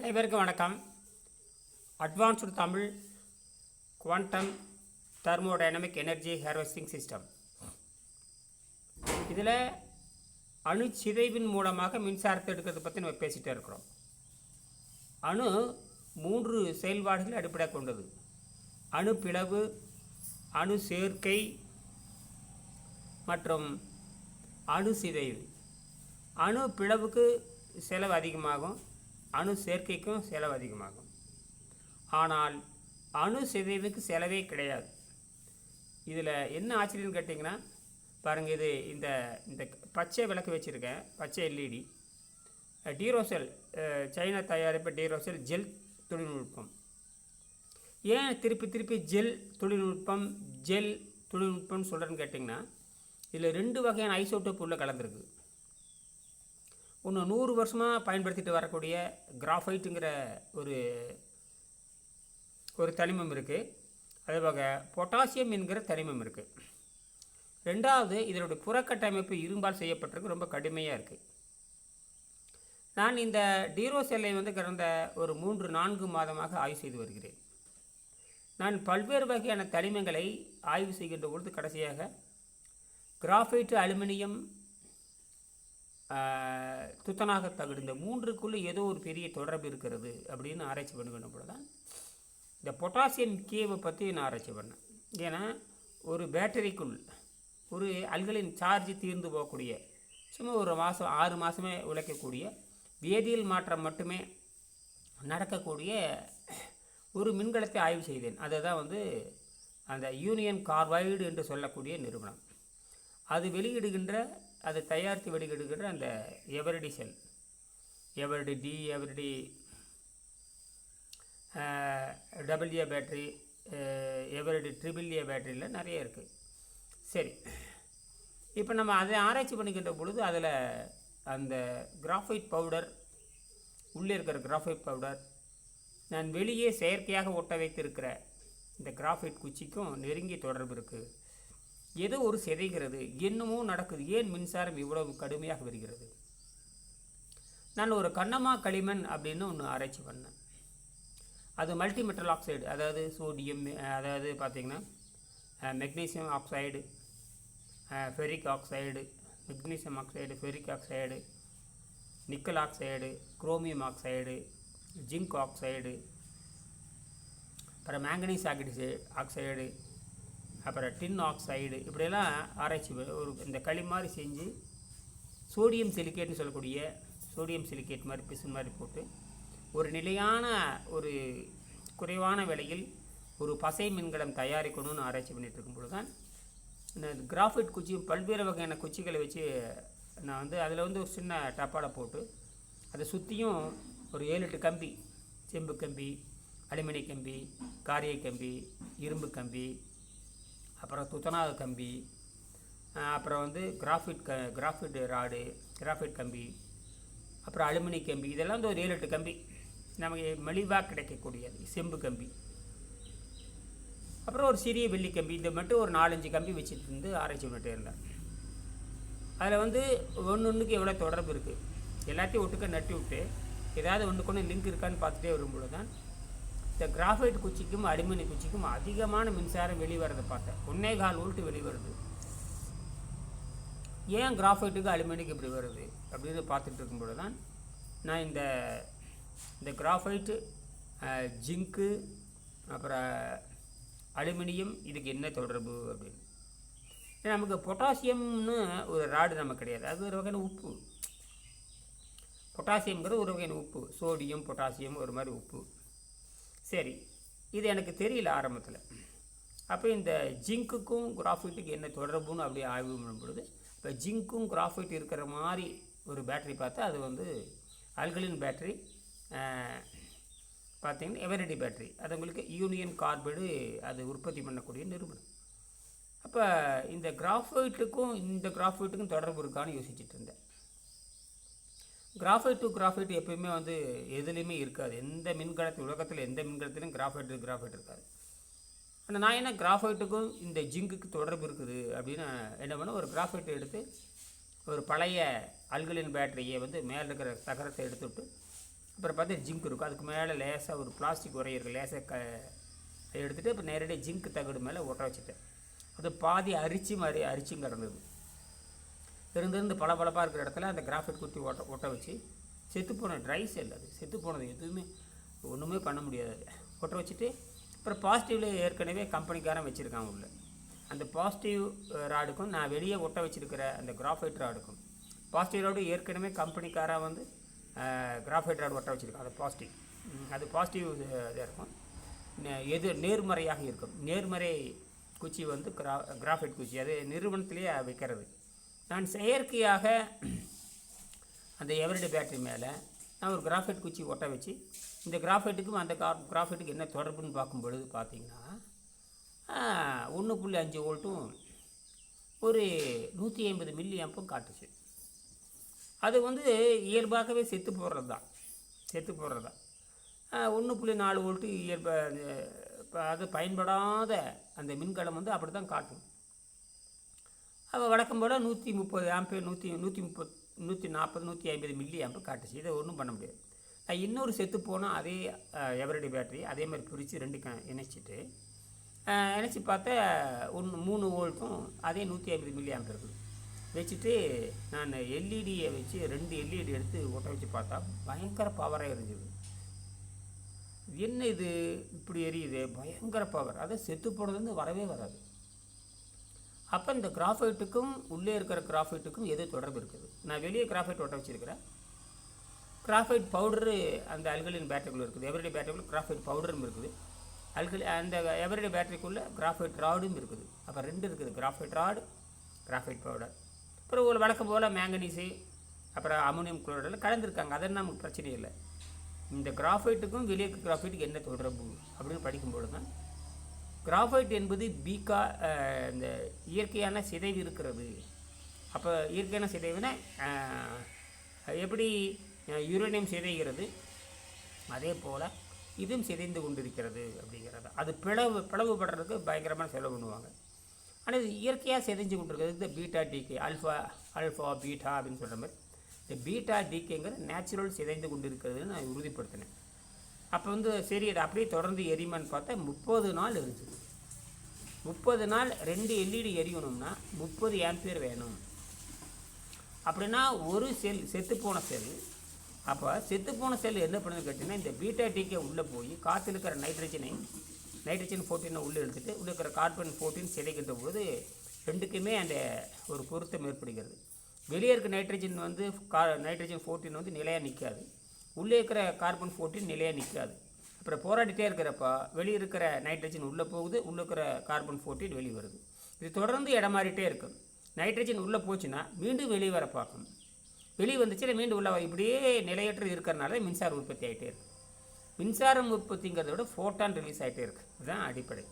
அனைவருக்கும் வணக்கம். Advanced Tamil quantum thermodynamic energy harvesting system. இதில் அணு சிதைவின் மூலமாக மின்சாரத்தை எடுக்கிறது பற்றி நம்ம பேசிகிட்டே இருக்கிறோம். அணு 3 செயல்பாடுகளை அடிப்படையாக கொண்டது: அணு பிளவு, அணு சேர்க்கை மற்றும் அணு சிதைவு. அணு பிளவுக்கு செலவு அதிகமாகும், அணு சேர்க்கைக்கும் செலவு அதிகமாகும். ஆனால் அணு சிதைவுக்கு செலவே கிடையாது. இதில் என்ன ஆச்சரியம்னு கேட்டிங்கன்னா, பாருங்கள், இது இந்த இந்த பச்சை விளக்கு வச்சுருக்கேன், பச்சை எல்இடி டீரோசெல், சைனா தயாரிப்பு டீரோசெல் ஜெல் தொழில்நுட்பம். ஏன் திருப்பி ஜெல் தொழில்நுட்பம்னு சொல்கிறேன்னு கேட்டிங்கன்னா, இதில் 2 வகையான ஐசோட்டோப் உள்ள கலந்துருக்கு. ஒன்று 100 வருஷமாக பயன்படுத்திட்டு வரக்கூடிய கிராஃபைட்டுங்கிற ஒரு தனிமம் இருக்குது. அதேபோக பொட்டாசியம் என்கிற தனிமம் இருக்குது. 2வது, இதனுடைய புறக்கட்டமைப்பு இரும்பால் செய்யப்பட்டிருக்கு, ரொம்ப கடுமையாக இருக்குது. நான் இந்த டீரோசெல்லை கடந்த ஒரு 3-4 மாதமாக ஆய்வு செய்து வருகிறேன். நான் பல்வேறு வகையான தனிமங்களை ஆய்வு செய்கின்ற பொழுது கடைசியாக கிராஃபைட்டு, அலுமினியம், துத்தநாக தகடு, இந்த 3க்குள்ளே ஏதோ ஒரு பெரிய தொடர்பு இருக்கிறது அப்படின்னு ஆராய்ச்சி பண்ணுகின்ற போது தான் இந்த பொட்டாசியம் கேவை பற்றி நான் ஆராய்ச்சி பண்ணேன். ஏன்னா ஒரு பேட்டரிக்குள் ஒரு அல்கலின் சார்ஜ் தீர்ந்து போகக்கூடிய, சும்மா ஒரு மாதம் 6 மாதமே உழைக்கக்கூடிய, வேதியியல் மாற்றம் மட்டுமே நடக்கக்கூடிய ஒரு மின்கலத்தை ஆய்வு செய்தேன். அதை தான் அந்த யூனியன் கார்பைடு என்று சொல்லக்கூடிய நிறுவனம் அது வெளியிடுகின்ற, அதை தயாரித்து வெளியிடுகின்ற அந்த எவரிடி செல், Eveready D, Eveready W battery, Eveready triple A பேட்டரியில் நிறைய இருக்குது. சரி, இப்போ நம்ம அதை ஆராய்ச்சி பண்ணிக்கின்ற பொழுது அதில் அந்த கிராஃபைட் பவுடர், உள்ளே இருக்கிற கிராஃபைட் பவுடர், நான் வெளியே செயற்கையாக ஒட்ட வைத்திருக்கிற இந்த கிராஃபைட் குச்சிக்கும் நெருங்கிய தொடர்பு இருக்குது. ஏதோ ஒரு சிதைகிறது, என்னமோ நடக்குது, ஏன் மின்சாரம் இவ்வளவு கடுமையாக வருகிறது? நான் ஒரு கண்ணமா களிமண் அப்படின்னு ஒன்று ஆராய்ச்சி பண்ணேன். அது மல்டிமெட்டல் ஆக்சைடு, அதாவது சோடியம், அதாவது பார்த்திங்கன்னா magnesium oxide, ferric oxide, magnesium oxide, ferric oxide, nickel oxide, chromium oxide, zinc oxide, அப்புறம் மேங்கனீஸ் ஆக்சைடு, அப்புறம் டின் ஆக்சைடு, இப்படியெல்லாம் ஆராய்ச்சி இந்த களி மாதிரி செஞ்சு சோடியம் சிலிக்கேட்னு சொல்லக்கூடிய சோடியம் சிலிக்கேட் மாதிரி பிசு மாதிரி போட்டு ஒரு நிலையான, ஒரு குறைவான விலையில் ஒரு பசை மின்கலம் தயாரிக்கணும்னு ஆராய்ச்சி பண்ணிகிட்டு இருக்கும்போது தான் இந்த கிராஃபைட் குச்சி, பல்வேறு வகையான குச்சிகளை வச்சு நான் அதில் ஒரு சின்ன டப்பாலை போட்டு அதை சுற்றியும் ஒரு 7-8 கம்பி, செம்பு கம்பி, அலுமினிய கம்பி, காரிய கம்பி, இரும்பு கம்பி, அப்புறம் துத்தநாக கம்பி, அப்புறம் கிராஃபைட் ராடு, கிராஃபைட் கம்பி, அப்புறம் அலுமினிய கம்பி, இதெல்லாம் ஒரு 7-8 கம்பி நமக்கு மலிவாக கிடைக்கக்கூடியது, செம்பு கம்பி, அப்புறம் ஒரு சிறிய வெள்ளி கம்பி, இந்த மட்டும் ஒரு 4-5 கம்பி வச்சுட்டு ஆராய்ச்சி பண்ணிட்டே இருந்தேன். அதில் ஒன்றுக்கு எவ்வளோ தொடர்பு இருக்குது, எல்லாத்தையும் ஒட்டுக்க நட்டி விட்டு ஏதாவது ஒன்றுக்கு லிங்க் இருக்கான்னு பார்த்துட்டே வரும்போது தான் இந்த கிராஃபைட் குச்சிக்கும் அலுமினிய குச்சிக்கும் அதிகமான மின்சாரம் வெளிவரதை பார்த்தேன். 1.25 வோல்ட் வெளிவருது. ஏன் கிராஃபைட்டுக்கு அலுமினியக்கு இப்படி வருது அப்படின்னு பார்த்துட்டு இருக்கும்போது தான் நான் இந்த கிராஃபைட்டு, ஜிங்க்கு, அப்புறம் அலுமினியம், இதுக்கு என்ன தொடர்பு அப்படின்னு. நமக்கு பொட்டாசியம்னு ஒரு ராடு நமக்கு கிடையாது, அது ஒரு வகையான உப்பு. பொட்டாசியம்ங்கிறது ஒரு வகையான உப்பு, சோடியம் பொட்டாசியம் ஒரு மாதிரி உப்பு. சரி, இது எனக்கு தெரியல ஆரம்பத்தில். அப்போ இந்த ஜிங்க்குக்கும் கிராஃபைட்டுக்கு என்ன தொடர்புன்னு அப்படியே ஆய்வு பண்ணும் பொழுது, இப்போ ஜிங்க்கும் கிராஃபைட் இருக்கிற மாதிரி ஒரு பேட்டரி பார்த்தா அது அல்கலின் பேட்டரி, பார்த்திங்கன்னா எவரிடி பேட்டரி, அது உங்களுக்கு யூனியன் கார்பைடு அது உற்பத்தி பண்ணக்கூடிய நிறுவனம். அப்போ இந்த கிராஃபைட்டுக்கும் தொடர்பு இருக்கான்னு யோசிச்சுட்டு இருந்தேன். கிராஃபைட் எப்பயுமே எதுலேயுமே இருக்காது. எந்த மின்கலத்து உலகத்தில் எந்த மின்கலத்திலும் கிராஃபைட் இருக்காது. ஆனால் நான் என்ன கிராஃபைட்டுக்கும் இந்த ஜிங்குக்கு தொடர்பு இருக்குது அப்படின்னு என்ன பண்ண, ஒரு கிராஃபைட்டை எடுத்து ஒரு பழைய அல்கலின் பேட்டரியை மேலே இருக்கிற தகரத்தை எடுத்துவிட்டு அப்புறம் பார்த்தா ஜிங்க் இருக்கும். அதுக்கு மேலே லேசாக ஒரு பிளாஸ்டிக் உரை இருக்குது, லேசாக எடுத்துகிட்டு இப்போ நேரடியாக ஜிங்க் தகடு மேலே ஒட்ட வச்சுட்டேன். அது பாதி அரிச்சும் கிடந்தது. இருந்து பளபளப்பாக இருக்கிற இடத்துல அந்த கிராஃபைட் குத்தி ஒட்ட வச்சு செத்துப்போன ட்ரை செல், அது செத்து போனது, எதுவுமே ஒன்றுமே பண்ண முடியாது. ஒட்ட வச்சுட்டு அப்புறம் பாசிட்டிவில் ஏற்கனவே கம்பெனிக்காரன் வச்சுருக்காங்க உள்ள. அந்த பாசிட்டிவ் ராடுக்கும் நான் வெளியே ஒட்ட வச்சுருக்கிற அந்த கிராஃபைட் ராடுக்கும், பாசிட்டிவ் ராடு ஏற்கனவே கம்பெனிக்காரன் வந்து கிராஃபைட் ராடு ஒட்ட வச்சுருக்கான். அது பாசிட்டிவ், அது பாசிட்டிவ் இதாக இருக்கும். எது நேர்மறையாக இருக்கும், நேர்மறை குச்சி வந்து கிராஃபைட் குச்சி, அது நிறுவனத்திலேயே வைக்கிறது. நான் செயற்கையாக அந்த எவரிடே பேட்டரி மேலே நான் ஒரு கிராஃபைட் குச்சி ஒட்ட வச்சு இந்த கிராஃபைட்டுக்கும் அந்த கிராஃபைட்டுக்கு என்ன தொடர்புன்னு பார்க்கும் பொழுது பார்த்தீங்கன்னா 1.5 வோல்ட்டும் ஒரு 150 மில்லி ஆம்பும் காட்டுச்சு. அது வந்து இயல்பாகவே செத்து போடுறது தான். 1.4 வோல்ட்டு அது பயன்படாத அந்த மின்கலம் வந்து அப்படி தான் காட்டும். அப்போ வழக்கம் போல் 130 ஆம்பேர் 140 150 மில்லி ஆம்பு காட்டுச்சு. இதை ஒன்றும் பண்ண முடியாது. நான் இன்னொரு செத்து போனால் அதே எவரிடே பேட்டரி அதே மாதிரி பிரித்து 2 இணைச்சி பார்த்தா 3 வோல்ட்டும் அதே 150 மில்லி ஆம்பு இருக்குது. வச்சுட்டு நான் எல்இடியை வச்சு 2 எல்இடி எடுத்து ஒட்ட வச்சு பார்த்தா பயங்கர பவராக இருந்தது. என்ன இது இப்படி எரியுது, பயங்கர பவர். அதை செத்து போனது வந்து வரவே வராது. அப்போ இந்த கிராஃபைட்டுக்கும் உள்ளே இருக்கிற கிராஃபைட்டுக்கும் எது தொடர்பு இருக்குது? நான் வெளியே கிராஃபைட் ஒட்ட வச்சுருக்கிறேன். கிராஃபைட் பவுடரு அந்த அல்கலின் பேட்டரிக்குள்ளே இருக்குது. எவரிடே பேட்டரிக்குள்ளே கிராஃபைட் பவுடரும் இருக்குது. அந்த எவரிடே பேட்டரிக்குள்ளே கிராஃபைட் ராடும் இருக்குது. அப்போ 2 இருக்குது, கிராஃபைட் ராடு, கிராஃபைட் பவுடர். அப்புறம் ஒரு வழக்கம் போல் மேங்கனீஸு, அப்புறம் அமோனியம் குளோரைடெல்லாம் கலந்துருக்காங்க. அதெல்லாம் நமக்கு பிரச்சனை இல்லை. இந்த கிராஃபைட்டுக்கும் வெளியே கிராஃபைட்டுக்கு என்ன தொடர்பு அப்படின்னு படிக்கும்போது தான் கிராஃபைட் என்பது இந்த இயற்கையான சிதைவு இருக்கிறது. அப்போ இயற்கையான சிதைவுனா எப்படி யுரேனியம் சிதைகிறது அதே போல் இதுவும் சிதைந்து கொண்டிருக்கிறது அப்படிங்கிறது. அது பிளவுபடுறதுக்கு பயங்கரமாக செலவு பண்ணுவாங்க. ஆனால் இது இயற்கையாக சிதைஞ்சு கொண்டிருக்கிறது. இந்த பீட்டா டிகே, அல்ஃபா பீட்டா அப்படின்னு சொல்கிற மாதிரி இந்த பீட்டா டிகேங்கிற நேச்சுரல் சிதைந்து கொண்டிருக்கிறதுன்னு நான் உறுதிப்படுத்தினேன். அப்போ வந்து சரி அதை அப்படியே தொடர்ந்து எரியுமான்னு பார்த்தா 30 நாள் இருந்துச்சு. 30 நாள் 2 எல்இடி எரியணும்னா 30 ஆம்பியர் வேணும். அப்படின்னா ஒரு செல் செத்துப்போன செல். அப்போ செத்துப்போன செல் என்ன பண்ணுதுன்னு கேட்டிங்கன்னா இந்த பீட்டா டிகே உள்ளே போய் காற்று இருக்கிற நைட்ரஜன் 14 உள்ளே எடுத்துகிட்டு உள்ளே இருக்கிற கார்பன் 14 சிதைக்கின்ற போது 2க்குமே அந்த ஒரு பொருத்தம் ஏற்படுகிறது. வெளியே இருக்கிற நைட்ரஜன் வந்து நைட்ரஜன் 14 வந்து நிலையாக நிற்காது, உள்ளே இருக்கிற கார்பன் 14 நிலையாக நிற்காது. அப்புறம் போராடிட்டே இருக்கிறப்ப வெளியே இருக்கிற நைட்ரஜன் உள்ளே போகுது, உள்ளே இருக்கிற கார்பன் 14 வெளியே வருது. இது தொடர்ந்து இடமாறிட்டே இருக்கும். நைட்ரஜன் உள்ளே போச்சுன்னா மீண்டும் வெளியே வர பார்க்கணும், வெளியே வந்துச்சுன்னா மீண்டும் உள்ள இப்படியே நிலையற்று இருக்கிறனால மின்சார உற்பத்தி ஆகிட்டே இருக்குது. மின்சாரம் உற்பத்திங்கிறத விட ஃபோட்டான் ரிலீஸ் ஆகிட்டே இருக்குது. இதுதான் அடிப்படை.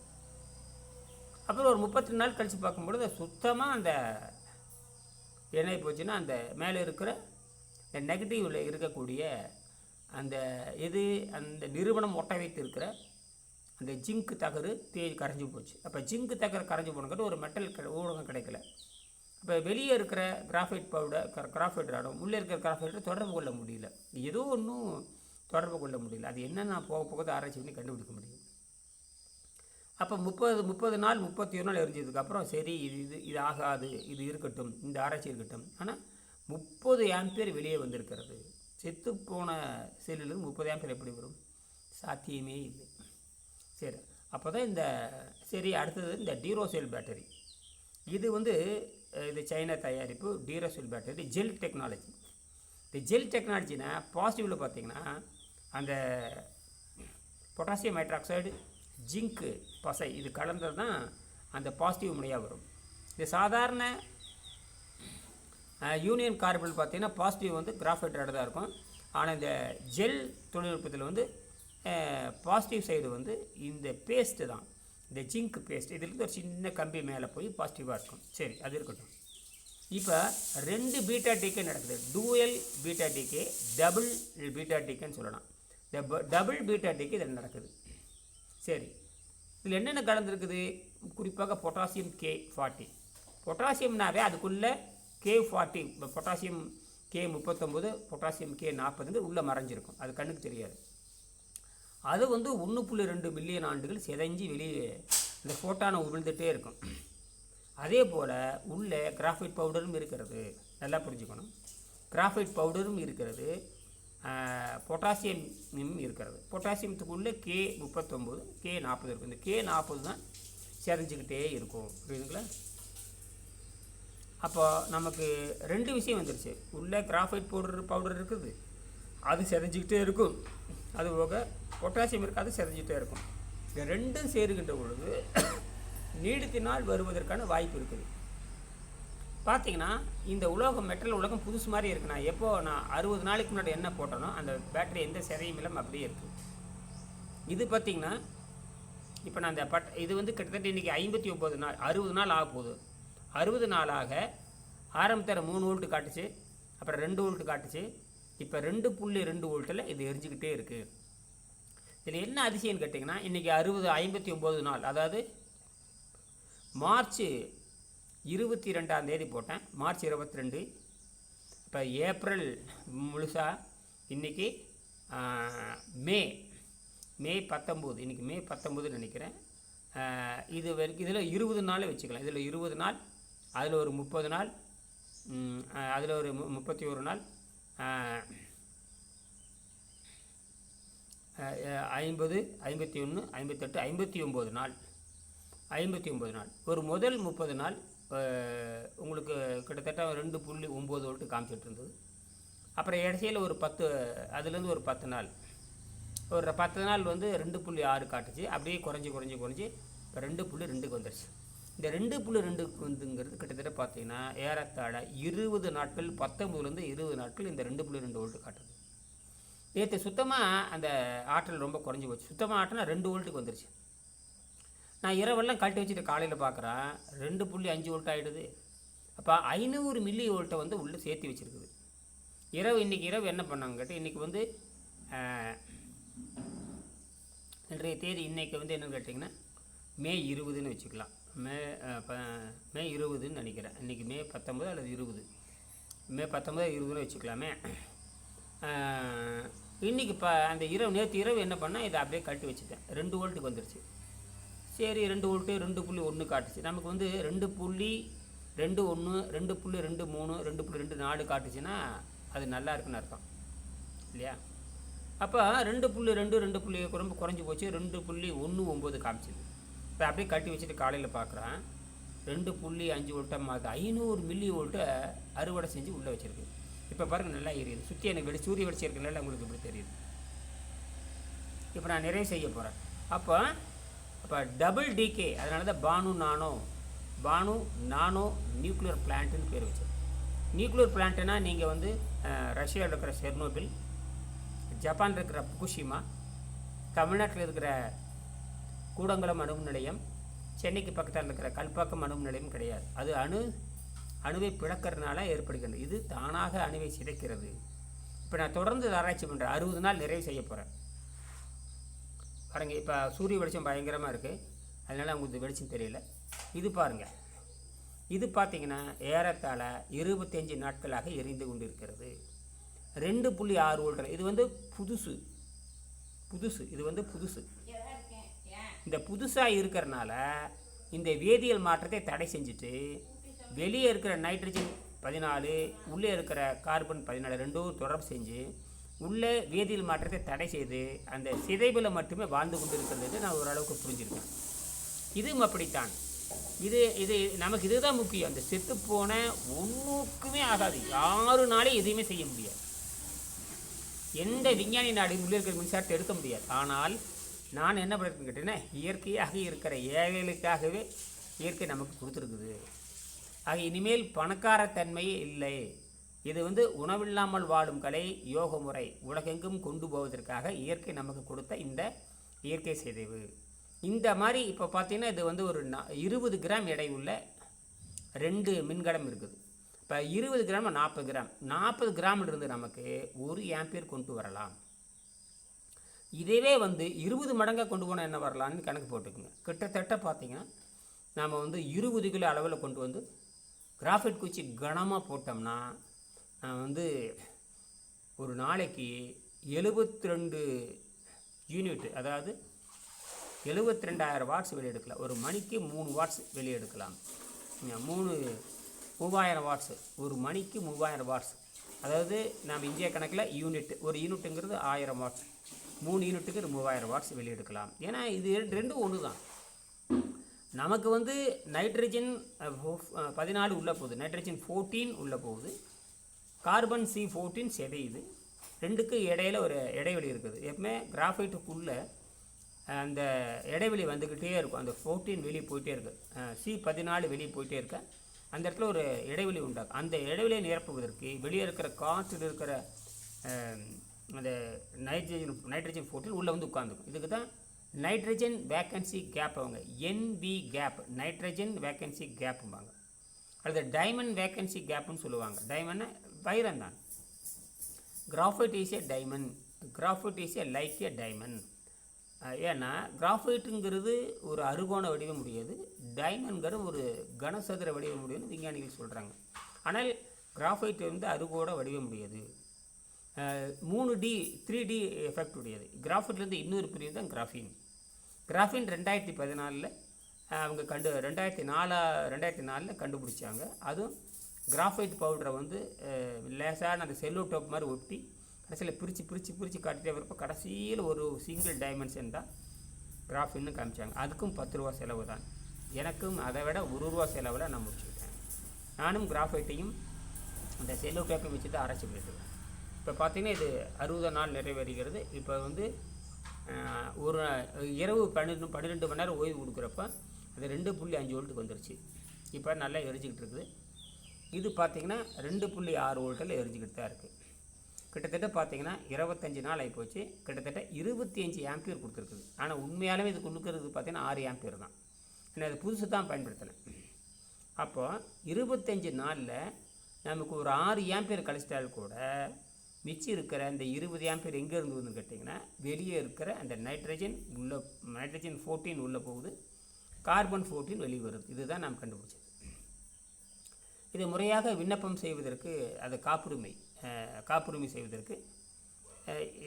அப்புறம் ஒரு 32 நாள் கழித்து பார்க்கும்பொழுது சுத்தமாக அந்த என்ன போச்சுன்னா அந்த மேலே இருக்கிற நெகட்டிவில் இருக்கக்கூடிய அந்த அந்த நிறுவனம் ஒட்ட வைத்து இருக்கிற அந்த ஜிங்க் தகடு கரைஞ்சி போச்சு. அப்போ ஜிங்க் தகடு கரைஞ்சி போனங்கிறது ஒரு மெட்டல் ஊடகம் கிடைக்கல. இப்போ வெளியே இருக்கிற கிராஃபைட் பவுடர் கிராஃபைட் ராடும் உள்ளே இருக்கிற கிராஃபைட்டை தொடர்பு கொள்ள முடியல. ஏதோ ஒன்றும் தொடர்பு கொள்ள முடியல. அது என்னென்ன போக ஆராய்ச்சி பண்ணி கண்டுபிடிக்க முடியும். அப்போ 30 நாள் 31 நாள் எரிஞ்சதுக்கப்புறம் சரி இது ஆகாது, இது இருக்கட்டும், இந்த ஆராய்ச்சி இருக்கட்டும். ஆனால் 30 ஆம்பியர் வெளியே வந்திருக்கிறது. செத்துப்போன செல்லிலிருந்து 30 ஆம்பியர் எப்படி வரும்? சாத்தியமே இல்லை. சரி, அப்போ தான் சரி அடுத்தது இந்த டீரோசெல் பேட்டரி. இது வந்து இது சைனா தயாரிப்பு டீரோசெல் பேட்டரி, ஜெல் டெக்னாலஜி. இந்த ஜெல் டெக்னாலஜினா பாசிட்டிவில் பார்த்தீங்கன்னா அந்த பொட்டாசியம் ஹைட்ராக்சைடு, ஜிங்க்கு, பசை இது கலந்தது தான் அந்த பாசிட்டிவ் முனையாக வரும். இது சாதாரண யூனியன் கார்பன் பார்த்தீங்கன்னா பாசிட்டிவ் வந்து கிராஃபைட் ராடு தான் இருக்கும். ஆனால் இந்த ஜெல் தொழில்நுட்பத்தில் வந்து பாசிட்டிவ் சைடு வந்து இந்த பேஸ்ட்டு தான், இந்த ஜிங்க் பேஸ்ட். இதில் ஒரு சின்ன கம்பி மேலே போய் பாசிட்டிவாக இருக்கும். சரி, அது இருக்கட்டும். இப்போ 2 பீட்டா டிகே நடக்குது. Dual beta decay, double beta டிகேன்னு சொல்லலாம். இந்த டபுள் பீட்டா டிகே இதில் நடக்குது. சரி, இதில் என்னென்ன கலந்துருக்குது? குறிப்பாக பொட்டாசியம் K40. பொட்டாசியம்னாவே அதுக்குள்ளே K40 potassium K39 potassium K40 உள்ளே மறைஞ்சிருக்கும், அது கண்ணுக்கு தெரியாது. அது வந்து 1.2 பில்லியன் ஆண்டுகள் சிதைஞ்சு வெளியே இந்த ஃபோட்டானை உமிழ்ந்துகிட்டே இருக்கும். அதே போல் உள்ளே கிராஃபைட் பவுடரும் இருக்கிறது, நல்லா புரிஞ்சுக்கணும். கிராஃபைட் பவுடரும் இருக்கிறது, பொட்டாசியமும் இருக்கிறது. பொட்டாசியத்துக்குள்ளே K39 K40 இருக்கும். இந்த K40 தான் செறிஞ்சிக்கிட்டே இருக்கும், புரியுதுங்களா? அப்போ நமக்கு 2 விஷயம் வந்துருச்சு. உள்ளே கிராஃபைட் பவுடர் இருக்குது, அது செறிஞ்சிக்கிட்டே இருக்கும். அது போக பொட்டாசியம் இருக்குது, அது செறிஞ்சிக்கிட்டே இருக்கும். இந்த ரெண்டும் சேருகின்ற பொழுது நீடித்த நாள் வருவதற்கான வாய்ப்பு இருக்குது. பார்த்தீங்கன்னா இந்த உலோகம் மெட்டல் உலகம் புதுசு மாதிரி இருக்குண்ணா. நான் 60 நாளைக்கு முன்னாடி என்ன போட்டனோ அந்த பேட்டரி எந்த சிறையும் இல்லாமல் அப்படியே இருக்குது. இது பார்த்திங்கன்னா இப்போ நான் இந்த இது வந்து கிட்டத்தட்ட இன்றைக்கி 59 நாள், 60 நாள் ஆக போகுது. 60 நாளாக ஆரம்பத்தில் 3 வோல்ட்டு காட்டுச்சு, அப்புறம் 2 வோல்ட்டு காட்டுச்சு, இப்போ 2.2 வோல்ட்டில் இது எரிஞ்சிக்கிட்டே இருக்குது. இதில் என்ன அதிசயம்னு கேட்டிங்கன்னா இன்றைக்கி 59 நாள், அதாவது மார்ச் 22ஆம் தேதி போட்டேன், மார்ச் 22. இப்போ ஏப்ரல் முழுசாக இன்றைக்கி மே 19, இன்றைக்கி மே 19 நினைக்கிறேன். இது இதில் 20 நாள் வச்சுக்கலாம். இதில் 20 நாள், அதில் ஒரு 30 நாள், அதில் ஒரு 31 நாள், 50, 51, 58, 59 நாள். 59 நாள். ஒரு முதல் 30 நாள் உங்களுக்கு கிட்டத்தட்ட 2.9 வோல்ட்டு காமிச்சிட்டு இருந்தது. அப்புறம் இடைசியில் ஒரு 10, அதுலேருந்து ஒரு 10 நாள், ஒரு 10 நாள் வந்து 2.6 காட்டுச்சு. அப்படியே குறைஞ்சி இப்போ 2.2க்கு வந்துடுச்சு. இந்த 2.2க்கு வந்துங்கிறது கிட்டத்தட்ட பார்த்தீங்கன்னா ஏறத்தாழ 20 நாட்கள், 19லேருந்து 20 நாட்கள் இந்த 2.2 வோல்ட்டு காட்டுது. நேற்று சுத்தமாக அந்த ஆற்றல் ரொம்ப குறைஞ்சி போச்சு. சுத்தமாக ஆற்றல்னா 2 வோல்ட்டுக்கு வந்துருச்சு. நான் இரவெல்லாம் கழட்டி வச்சுட்டு காலையில் பார்க்குறேன் 2.5 வோல்ட் ஆகிடுது. அப்போ 500 மில்லி வோல்ட்டை வந்து உள்ளே சேர்த்து வச்சுருக்குது. இன்றைக்கி இரவு என்ன பண்ணாங்க கேட்டு, இன்றைக்கி வந்து இன்றைய தேதி இன்றைக்கி வந்து என்னென்னு கேட்டிங்கன்னா மே 20ன்னு வச்சுக்கலாம். மே 20ன்னு நினைக்கிறேன். இன்றைக்கி மே 19 அல்லது 20, மே 19 20ன்னு வச்சுக்கலாமே. இன்றைக்கி அந்த நேற்று இரவு என்ன பண்ணால் இதை அப்படியே கழட்டி வச்சுட்டேன். 2 வோல்ட்டுக்கு வந்துருச்சு. சரி 2 வோல்ட்டு 2.1 காட்டுச்சு. நமக்கு வந்து 2.21, 2.23, 2.24 காட்டுச்சுன்னா அது நல்லா இருக்குன்னு அர்த்தம் இல்லையா? அப்போ 2.2, 2 ரொம்ப குறைஞ்சி போச்சு. 2.19 காமிச்சிது. இப்போ அப்படியே கட்டி வச்சுட்டு காலையில் பார்க்குறேன் 2.5 வோல்ட்டாக 500 மில்லி வோல்ட்டை அறுவடை செஞ்சு உள்ளே வச்சுருக்கு. இப்போ பாருங்கள் நல்லா எரியுது. சுற்றி எனக்கு சூரிய வெளிச்சம் இருக்குனால உங்களுக்கு இப்படி தெரியுது. இப்போ நான் நிறைய செய்ய போகிறேன். அப்போ டபுள் டிகே, அதனால தான் பானு நானோ நியூக்ளியர் பிளான்ட்டுன்னு பேர் வச்சது. நியூக்ளியர் பிளான்ட்டுனா நீங்கள் வந்து ரஷ்யாவில் இருக்கிற செர்னோபில், ஜப்பானில் இருக்கிற புகுஷிமா, தமிழ்நாட்டில் இருக்கிற கூடங்குளம் அணு நிலையம், சென்னைக்கு பக்கத்தில் இருக்கிற கல்பாக்கம் அணு நிலையம் கிடையாது. அது அணுவை பிளக்கிறதுனால ஏற்படுகிறது. இது தானாக அணுவை சிதைக்கிறது. இப்போ நான் தொடர்ந்து ஆராய்ச்சி பண்ணுறேன். 60 நாள் நிறைவு செய்ய போகிறேன். பாருங்கள், இப்போ சூரிய வெளிச்சம் பயங்கரமாக இருக்குது, அதனால் உங்களுக்கு வெளிச்சம் தெரியல. இது பாருங்கள், இது பார்த்திங்கன்னா ஏறத்தாழ 25 நாட்களாக எரிந்து கொண்டு இருக்கிறது. 2.6 வோல்ட். இது வந்து புதுசு. இது வந்து புதுசு. இந்த புதுசாக இருக்கிறனால இந்த வேதியியல் மாற்றத்தை தடை செஞ்சுட்டு வெளியே இருக்கிற நைட்ரஜன் 14, உள்ளே இருக்கிற கார்பன் 14 ரெண்டும் தொடர்பு செஞ்சு உள்ளே வேதியியல் மாற்றத்தை தடை செய்து அந்த சிதைவில் மட்டுமே வாழ்ந்து கொண்டு இருக்கிறது நான் ஓரளவுக்கு புரிஞ்சுருக்கேன். இதுவும் அப்படித்தான். இது நமக்கு இதுதான் முக்கியம். அந்த செத்துப்போன ஒன்றுக்குமே ஆகாது, 6 நாளே எதுவுமே செய்ய முடியாது. எந்த விஞ்ஞானி நாடு உள்ளே இருக்கிற மின்சாரத்தை எடுக்க முடியாது. ஆனால் நான் என்ன பண்ணிருக்கேன்னு கேட்டீங்கன்னா, இயற்கையாக இருக்கிற ஏழைகளுக்காகவே இயற்கை நமக்கு கொடுத்துருக்குது. ஆக இனிமேல் பணக்காரத்தன்மையே இல்லை. இது வந்து உணவில்லாமல் வாழும் கலை யோக முறை உலகெங்கும் கொண்டு போவதற்காக இயற்கை நமக்கு கொடுத்த இந்த இயற்கை சிதைவு. இந்த மாதிரி இப்போ பார்த்தீங்கன்னா இது வந்து ஒரு 20 கிராம் எடை உள்ள 2 மின்கலம் இருக்குது. இப்போ 20 கிராம் 40 கிராம், 40 கிராமிலிருந்து நமக்கு 1 ஆம்பியர் கொண்டு வரலாம். இதுவே வந்து 20 மடங்காக கொண்டு போனால் என்ன வரலான்னு கணக்கு போட்டுக்குங்க. கிட்டத்தட்ட பார்த்திங்கன்னா நாம் வந்து 20 கிலோ அளவில் கொண்டு வந்து கிராஃபைட் குச்சி கனமாக போட்டோம்னா வந்து ஒரு நாளைக்கு 72 யூனிட், அதாவது 72,000 வாட்ஸ் வெளியே எடுக்கலாம். ஒரு மணிக்கு 3 வாட்ஸ் வெளியே எடுக்கலாம். 3000 வாட்ஸ், ஒரு மணிக்கு 3000 வாட்ஸ். அதாவது நம்ம இந்திய கணக்கில் யூனிட், ஒரு யூனிட்டுங்கிறது 1000 வாட்ஸ். 3 யூனிட்டுக்கு 3000 வாட்ஸ் வெளியே எடுக்கலாம். ஏன்னா இது ரெண்டும் ஒன்று தான். நமக்கு வந்து நைட்ரஜன் 14 உள்ளே போகுது, நைட்ரஜன் 14 உள்ளே போகுது, கார்பன் C14 செதையுது. ரெண்டுக்கு இடையில ஒரு இடைவெளி இருக்குது. எப்பவுமே கிராஃபைட்டுக்குள்ளே அந்த இடைவெளி வந்துக்கிட்டே இருக்கும். அந்த 14 வெளியே போயிட்டே இருக்குது, C14 வெளியே போயிட்டே இருக்க, அந்த இடத்துல ஒரு இடைவெளி உண்டாகும். அந்த இடைவெளியை நிரப்புவதற்கு வெளியே இருக்கிற காற்றில் இருக்கிற அந்த நைட்ரஜன் 14 உள்ளே வந்து உட்காந்துக்கும். இதுக்கு தான் நைட்ரஜன் வேக்கன்சி கேப், அவங்க NV கேப், நைட்ரஜன் வேக்கன்சி கேப்பும்பாங்க. அல்லது டைமண்ட் வேக்கன்சி கேப்புன்னு சொல்லுவாங்க. டைமண்ட் வைரம் தான். Graphite is a diamond, graphite is a like A diamond. ஏன்னா கிராஃபைட்டுங்கிறது ஒரு அறுகோண வடிவம் உடையது, டைமண்ட்ங்கிறது ஒரு கனசதுர வடிவம் உடையது விஞ்ஞானிகள் சொல்கிறாங்க. ஆனால் கிராஃபைட் வந்து அறுகோண வடிவம் உடையது, 3D 3D எஃபெக்ட் உடையது. கிராஃபைட்லேருந்து இன்னொரு பிரிவு தான் கிராஃபின். கிராஃபின் 2014 அவங்க 2004 கண்டுபிடிச்சாங்க. அதுவும் கிராஃபைட் பவுடரை வந்து லேசான அந்த செல்லோ டோப் மாதிரி ஒட்டி கடைசியில் பிரித்து காட்டிட்டே வரப்போ கடைசியில் ஒரு சிங்கிள் டைமென்ஷன் தான் கிராஃபின்னு காமிச்சாங்க. அதுக்கும் 10 ரூபா செலவு தான். எனக்கும் அதை விட 1 ரூபா செலவில் நான் முடிச்சுக்கிட்டேன். நானும் கிராஃபைட்டையும் அந்த செல்லோ டோப்பையும் வச்சு தான் ஆராய்ச்சி பண்ணிட்டுருக்கேன். இப்போ பார்த்திங்கன்னா இது 60 நாள் நிறைவேறுகிறது. இப்போ வந்து ஒரு இரவு 12 மணி நேரம் ஓய்வு கொடுக்குறப்ப அது 2.5 வோல்ட்டுக்கு வந்துருச்சு. இப்போ நல்லா எரிஞ்சிக்கிட்டு இருக்குது. இது பார்த்திங்கன்னா 2.6 வோல்ட்டில் எரிஞ்சிக்கிட்டு தான் இருக்குது. கிட்டத்தட்ட பார்த்திங்கன்னா 25 நாள் ஆகிப்போச்சு. கிட்டத்தட்ட 25 ஆம்பியர் கொடுத்துருக்குது. ஆனால் உண்மையாலுமே இது கொடுக்குறது பார்த்திங்கன்னா 6 ஆம்பியர் தான். ஏன்னா அது புதுசு தான் பயன்படுத்தினேன். அப்போது 25 நாளில் நமக்கு ஒரு 6 ஆம்பியர் கழிச்சிட்டால் கூட மிச்சம் இருக்கிற அந்த 20 ஆம்பியர் எங்கே இருந்ததுன்னு கேட்டிங்கன்னா, வெளியே இருக்கிற அந்த நைட்ரஜன் 14 உள்ளே போகுது, கார்பன் 14 வெளியே வருது. இதுதான் நாம் கண்டுபிடிச்சது. இது முறையாக விண்ணப்பம் செய்வதற்கு, அது காப்புரிமை செய்வதற்கு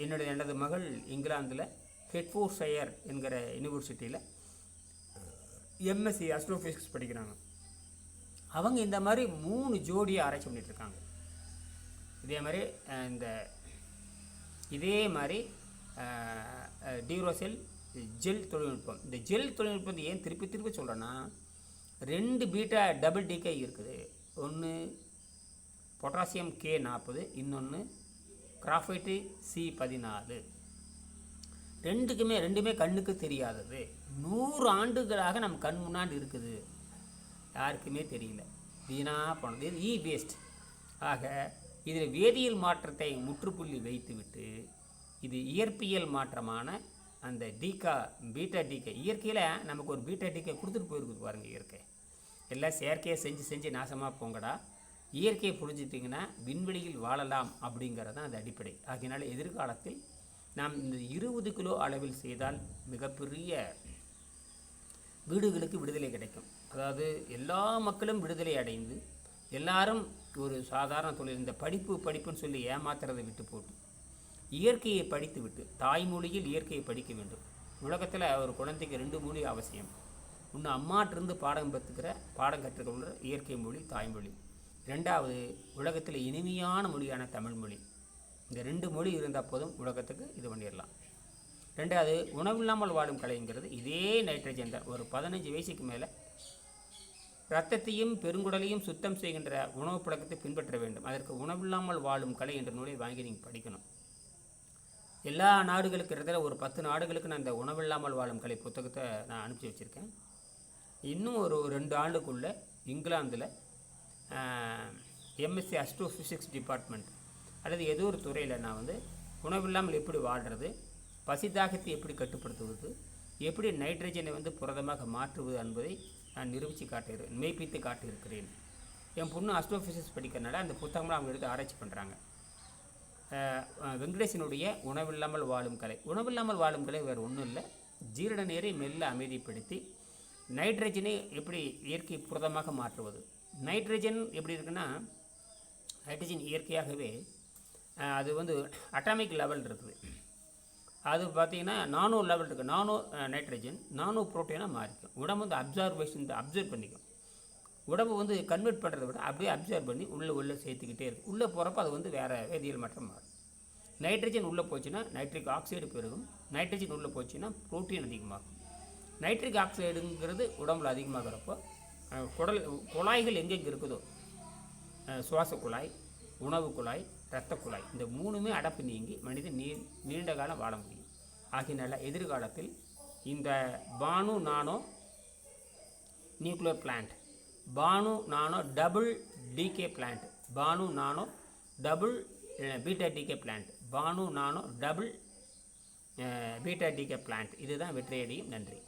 எனது மகள் இங்கிலாந்தில் ஹெட்ஃபோர்ட்ஷயர் என்கிற யூனிவர்சிட்டியில் MSc அஸ்ட்ரோஃபிசிக்ஸ் படிக்கிறாங்க. அவங்க இந்த மாதிரி 3 ஜோடியை ஆராய்ச்சி பண்ணிகிட்ருக்காங்க. இதே மாதிரி டியூரோசெல் ஜெல் தொழில்நுட்பம். இந்த ஜெல் தொழில்நுட்பம் ஏன் திருப்பி சொல்கிறேன்னா, 2 பீட்டா டபுள் டிகே இருக்குது. ஒன்று பொட்டாசியம் K40, இன்னொன்று கிராஃபைட்டு C14. ரெண்டுமே கண்ணுக்கு தெரியாதது. 100 ஆண்டுகளாக நம்ம கண் முன்னாடி இருக்குது, யாருக்குமே தெரியல, வீணாக போனது. இது வேஸ்ட். ஆக இதில் வேதியியல் மாற்றத்தை முற்றுப்புள்ளி வைத்துவிட்டு இது இயற்பியல் மாற்றமான அந்த பீட்டா டிகே, இயற்கையில் நமக்கு ஒரு பீட்டா டிகே கொடுத்துட்டு போயிருக்குது பாருங்கள். இயற்கை எல்லாம் செயற்கையை செஞ்சு நாசமாக போங்கடா. இயற்கையை புரிஞ்சிட்டிங்கன்னா விண்வெளியில் வாழலாம் அப்படிங்கிறது தான் அது அடிப்படை. ஆகையினால எதிர்காலத்தில் நாம் இந்த 20 கிலோ அளவில் செய்தால் மிகப்பெரிய வீடுகளுக்கு விடுதலை கிடைக்கும். அதாவது எல்லா மக்களும் விடுதலை அடைந்து எல்லாரும் ஒரு சாதாரண தொழில், இந்த படிப்புன்னு சொல்லி ஏமாத்துறதை விட்டு போட்டு இயற்கையை படித்து விட்டு தாய்மொழியில் இயற்கையை படிக்க வேண்டும். உலகத்தில் ஒரு குழந்தைக்கு 2 மொழி அவசியம். ஒன்று அம்மாட்டிருந்து பாடம் கற்றுக்கொள்கிற இயற்கை மொழி, தாய்மொழி. 2வது உலகத்தில் இனிமையான மொழியான தமிழ் மொழி. இந்த 2 மொழி இருந்தால் போதும், உலகத்துக்கு இது பண்ணிடலாம். 2வது உணவில்லாமல் வாழும் கலைங்கிறது இதே நைட்ரஜன் தான். ஒரு 15 வயசுக்கு மேலே இரத்தத்தையும் பெருங்குடலையும் சுத்தம் செய்கின்ற உணவு பழக்கத்தை பின்பற்ற வேண்டும். அதற்கு உணவில்லாமல் வாழும் கலை என்ற நூலை வாங்கி நீங்கள் படிக்கணும். எல்லா நாடுகளுக்கு இருக்கிற ஒரு 10 நாடுகளுக்கு நான் இந்த உணவில்லாமல் வாழும் கலை புத்தகத்தை நான் அனுப்பிச்சி வச்சுருக்கேன். இன்னும் ஒரு 2 ஆண்டுக்குள்ளே இங்கிலாந்தில் MSc அஸ்ட்ரோஃபிசிக்ஸ் டிபார்ட்மெண்ட் அல்லது ஏதோ ஒரு துறையில் நான் வந்து உணவில்லாமல் எப்படி வாழ்கிறது, பசிதாகத்தை எப்படி கட்டுப்படுத்துவது, எப்படி நைட்ரஜனை வந்து புரதமாக மாற்றுவது என்பதை நான் மெய்ப்பித்து காட்டியிருக்கிறேன். என் பொண்ணு அஸ்ட்ரோஃபிசிக்ஸ் படிக்கிறனால அந்த புத்தகம்லாம் அவங்க எடுத்து ஆராய்ச்சி பண்ணுறாங்க. வெங்கடேசனுடைய உணவில்லாமல் வாழும் கலை. உணவில்லாமல் வாழும் கலை வேறு ஒன்றும் இல்லை, ஜீரண நீரை மெல்ல அமைதிப்படுத்தி நைட்ரஜனை எப்படி இயற்கை புரதமாக மாற்றுவது. நைட்ரஜன் எப்படி இருக்குன்னா, ஹைட்ரஜன் இயற்கையாகவே அது வந்து அட்டாமிக் லெவல் இருக்குது. அது பார்த்திங்கன்னா நானோ லெவல் இருக்குது. நானோ நைட்ரஜன் நானோ ப்ரோட்டீனாக மாறிக்கும். உடம்பு வந்து அப்சர்வ் பண்ணிக்கும். உடம்பு வந்து கன்வெர்ட் பண்ணுறதை விட அப்படியே அப்சர்வ் பண்ணி உள்ளே சேர்த்துக்கிட்டே இருக்கும். உள்ளே போகிறப்ப அது வந்து வேறு வேதியியல் மாற்றம் மாறும். நைட்ரஜன் உள்ளே போச்சுன்னா நைட்ரிக் ஆக்சைடு பெருகும். நைட்ரஜன் உள்ளே போச்சுன்னா ப்ரோட்டீன் அதிகமாகும். நைட்ரிக் ஆக்சைடுங்கிறது உடம்புல அதிகமாகிறப்போ குழாய்கள் எங்கெங்கே இருக்குதோ, சுவாச குழாய், உணவு குழாய், இரத்த குழாய், இந்த 3மே அடப்பு நீங்கி மனிதன் நீண்ட காலம் வாழ முடியும். ஆகினால எதிர்காலத்தில் இந்த Bhanu nano nuclear plant, Bhanu nano double decay plant, Bhanu nano double beta decay plant, Bhanu nano double beta decay plant, இதுதான் வெற்றியடையும். நன்றி.